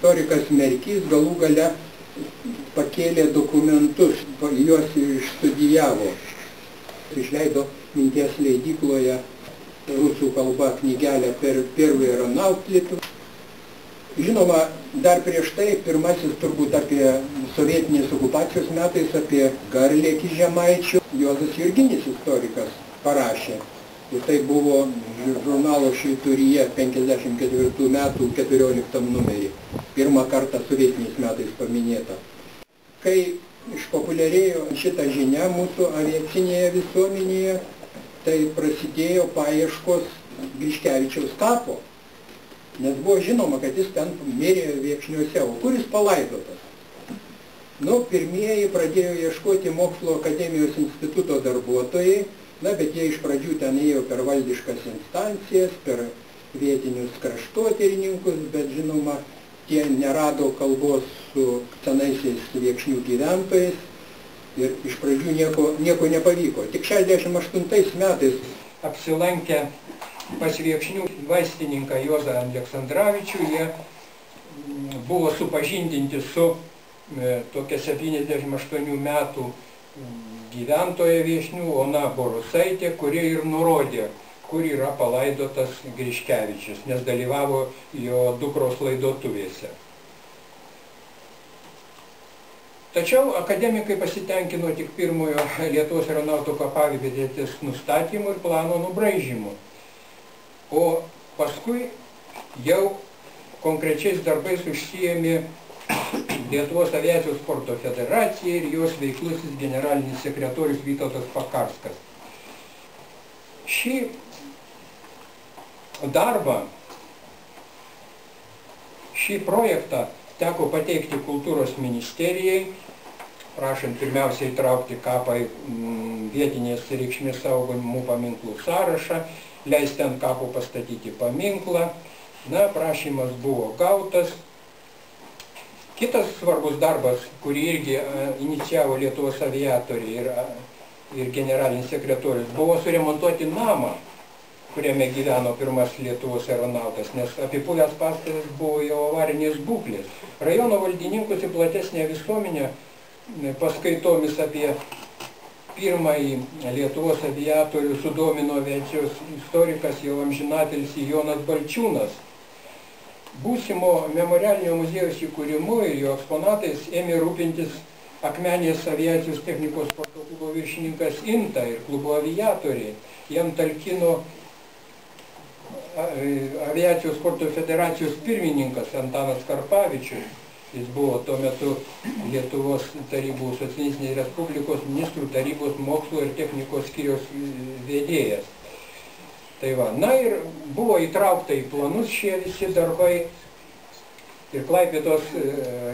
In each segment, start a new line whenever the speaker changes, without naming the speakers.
istorikas Merkys galų gale pakėlė dokumentus, juos išstudijavo. Išleido Minties leidykloje rusų kalba knygelę per Первый Ronautlitv. Žinoma, dar prieš tai pirmasis turbūt apie sovietinės okupacijos metais apie Garliekį Žemaičių Juozas Jurginis istorikas parašė. Ir tai buvo žurnalo Švyturyje 54 metų 14 numerį. Pirmą kartą sovietiniais metais paminėta. Kai išpopuliarėjo šitą žinią mūsų aviacinėje visuomenėje, tai prasidėjo paieškos Griškevičiaus kapo. Nes buvo žinoma, kad jis ten mirė Viekšniuose, o kur jis palaidotas? Pirmieji pradėjo ieškoti Mokslo akademijos instituto darbuotojai, bet jie iš pradžių ten ėjo per valdiškas instancijas, per vietinius kraštotyrininkus, bet žinoma, tie nerado kalbos su senaisiais Viekšnių gyventojais ir iš pradžių nieko nepavyko. Tik 68 metais apsilankę pas Viekšnių vaistininką Juozą Aleksandravičių, jie buvo supažindinti su tokia 78 metų gyventoja Viekšnių, Ona Borusaitė, kuri ir nurodė, kur yra palaidotas Griškevičius, nes dalyvavo jo dukros laidotuvėse. Tačiau akademikai pasitenkino tik pirmojo Lietuvos aeronautų kapavietės nustatymu ir plano nubraižymu. O paskui jau konkrečiais darbais užsiėmė Lietuvos aviacijos sporto federacija ir jos veiklusis generalinis sekretorius Vytautas Pakarskas. Šį darbą, šį projektą teko pateikti kultūros ministerijai, prašant pirmiausiai įtraukti kapą į vietinės reikšmės saugomų paminklų sąrašą, leisti ant kapo pastatyti paminklą. Prašymas buvo gautas. Kitas svarbus darbas, kurį irgi inicijavo Lietuvos aviatoriai ir generalinis sekretorius, buvo suremontuoti namą, kuriame gyveno pirmas Lietuvos aeronautas, nes apipuvęs pastatas buvo jau avarinės būklės. Rajono valdininkus ir platesnė visuomenė paskaitomis apie pirmąjį Lietuvos aviatorių sudomino aviacijos istorikas jau amžinatilsį Jonas Balčiūnas. Būsimo memorialinio muziejaus įkūrimu ir jo eksponatais ėmė rūpintis Akmenės aviacijos technikos sporto klubo viršininkas Inta ir klubo aviatoriai. Jam talkino aviacijos sporto federacijos pirmininkas Antanas Karpavičius. Jis buvo tuo metu Lietuvos tarybų socialistinės respublikos ministrų tarybos mokslo ir technikos skyriaus vedėjas. Ir buvo įtraukta į planus šie visi darbai. Ir Klaipėdos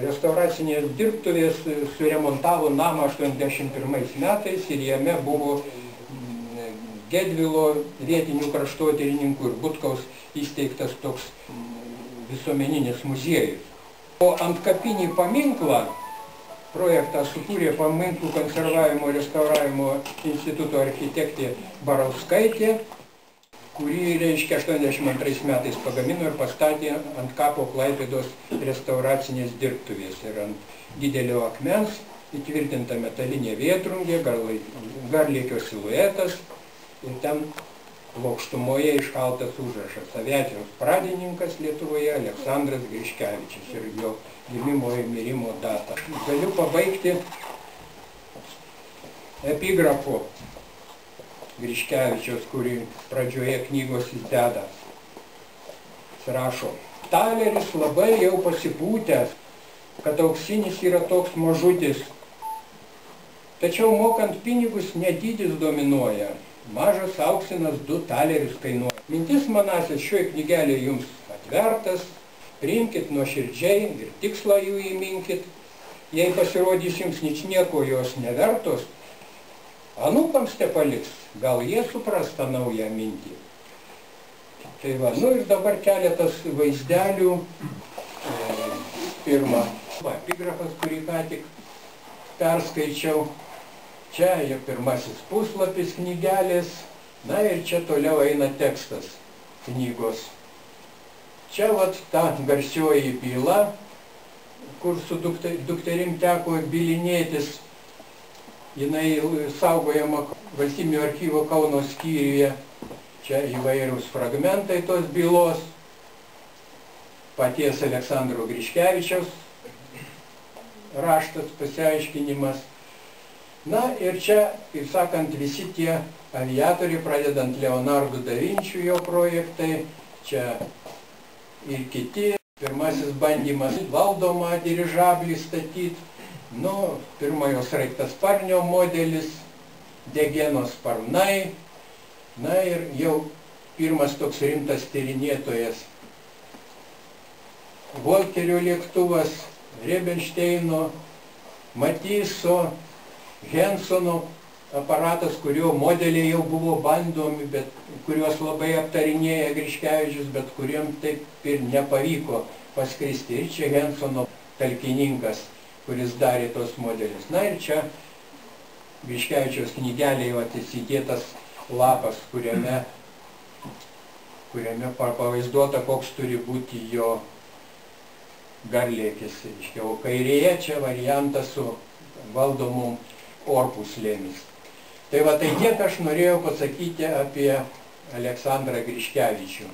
restauracinės dirbtuvės suremontavo namą 81 metais ir jame buvo Gedvilo vietinių kraštotyrininkų ir Butkaus įsteigtas toks visuomeninis muziejus. O antkapinį paminklą projektą sukūrė Paminklų konservavimo ir restauravimo instituto architektė Barauskaitė, kurį, 82 metais pagamino ir pastatė ant kapo Klaipėdos restauracinės dirbtuvės. Ir ant didelio akmens įtvirtinta metalinė vėtrungė, Garliekio siluetas ir ten plokštumoje iškaltas užrašas aviacijos pradininkas Lietuvoje Aleksandras Griškevičius ir jo gimimo ir mirimo data. Galiu pabaigti epigrafu Griškevičiaus, kurį pradžioje knygos jis deda. Jis rašo: Taleris labai jau pasipūtęs, kad auksinis yra toks mažutis. Tačiau mokant pinigus nedydis dominuoja. Mažas auksinas 2 talerius kainuoja. Mintis manasis šioje knygelėje jums atvertas, priimkit nuoširdžiai ir tikslą jų įminkit. Jei pasirodys jums ničnieko jos nevertos, anūkams te paliks, gal jie supras tą naują mintį. Ir dabar keletas vaizdelių. Pirma, epigrafas, kurį ką tik perskaičiau. Čia jau pirmasis puslapis knygelės. Ir čia toliau eina tekstas knygos. Čia ta garsioji byla kur su dukterim teko bylinėtis. Jinai saugojama Valstybinio archyvo Kauno skyriuje. Čia įvairūs fragmentai tos bylos. Paties Aleksandro Griškevičiaus raštas, pasiaiškinimas. Na ir čia, kaip sakant, visi tie aviatoriai, pradedant Leonardo da Vinčiu jo projektai, čia ir kiti. Pirmasis bandymas valdomą dirižablį statyti, pirmojo sraigtasparnio modelis, Degeno sparnai, na ir jau pirmas toks rimtas tyrinėtojas Volkerio lėktuvas, Rebenšteino, Matiso, Hensono aparatas, kurio modeliai jau buvo bandomi, bet kuriuos labai aptarinėja Griškevičius, bet kuriem taip ir nepavyko paskristi. Ir čia Hensono talkininkas, kuris darė tos modelius. Na ir čia Griškevičiaus knygelėje įsidėtas lapas, kuriame pavaizduota, koks turi būti jo garlėkis. O kairėje čia variantas su valdomom orpuslėmis. Tai va, tai tiek aš norėjau pasakyti apie Aleksandrą Griškevičių.